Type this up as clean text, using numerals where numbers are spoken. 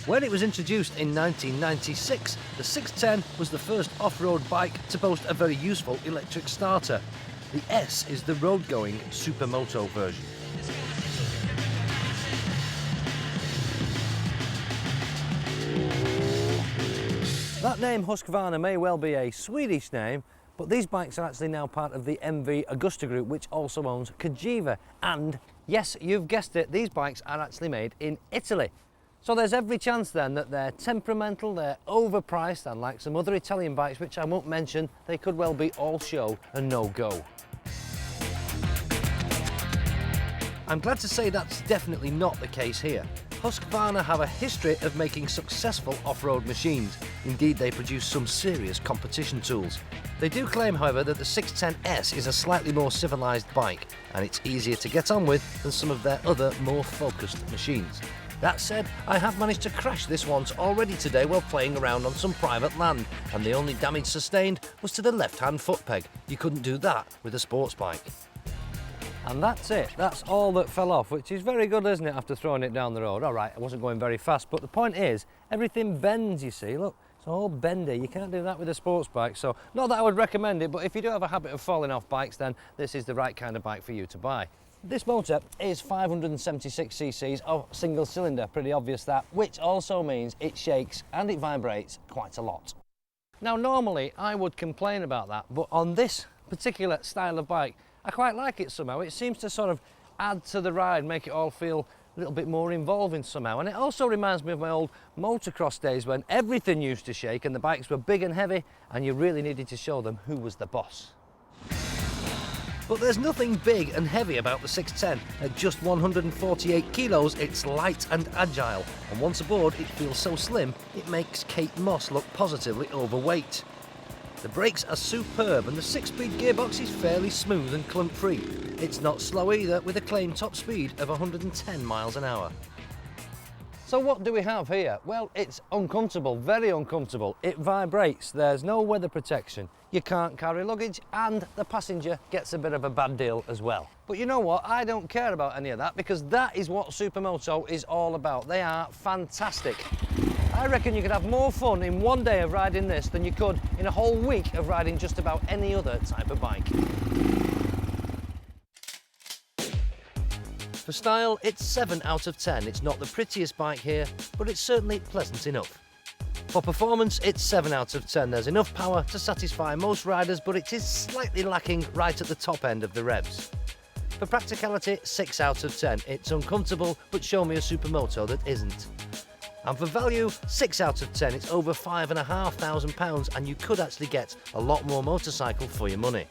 When it was introduced in 1996, the 610 was the first off-road bike to boast a very useful electric starter. The S is the road-going supermoto version. That name Husqvarna may well be a Swedish name, but these bikes are actually now part of the MV Agusta group, which also owns Cagiva. And yes, you've guessed it, these bikes are actually made in Italy. So there's every chance then that they're temperamental, they're overpriced, and like some other Italian bikes, which I won't mention, they could well be all show and no go. I'm glad to say that's definitely not the case here. Husqvarna have a history of making successful off-road machines. Indeed, they produce some serious competition tools. They do claim, however, that the 610S is a slightly more civilised bike, and it's easier to get on with than some of their other more focused machines. That said, I have managed to crash this once already today while playing around on some private land, and the only damage sustained was to the left-hand foot peg. You couldn't do that with a sports bike. And that's it, that's all that fell off, which is very good, isn't it, after throwing it down the road? All right, I wasn't going very fast, but the point is, everything bends, you see. Look, it's all bendy. You can't do that with a sports bike, so not that I would recommend it, but if you do have a habit of falling off bikes, then this is the right kind of bike for you to buy. This motor is 576 cc's of single cylinder, pretty obvious that, which also means it shakes and it vibrates quite a lot. Now, normally I would complain about that, but on this particular style of bike, I quite like it somehow. It seems to sort of add to the ride, make it all feel a little bit more involving somehow. And it also reminds me of my old motocross days when everything used to shake and the bikes were big and heavy and you really needed to show them who was the boss. But there's nothing big and heavy about the 610. At just 148 kilos, it's light and agile. And once aboard, it feels so slim, it makes Kate Moss look positively overweight. The brakes are superb and the 6-speed gearbox is fairly smooth and clump-free. It's not slow either, with a claimed top speed of 110 miles an hour. So what do we have here? Well, it's uncomfortable, very uncomfortable. It vibrates, there's no weather protection, you can't carry luggage, and the passenger gets a bit of a bad deal as well. But you know what? I don't care about any of that, because that is what Supermoto is all about. They are fantastic. I reckon you could have more fun in one day of riding this than you could in a whole week of riding just about any other type of bike. For style, it's 7 out of 10. It's not the prettiest bike here, but it's certainly pleasant enough. For performance, it's 7 out of 10. There's enough power to satisfy most riders, but it is slightly lacking right at the top end of the revs. For practicality, 6 out of 10. It's uncomfortable, but show me a Supermoto that isn't. And for value, 6 out of 10. It's over £5,500 and you could actually get a lot more motorcycle for your money.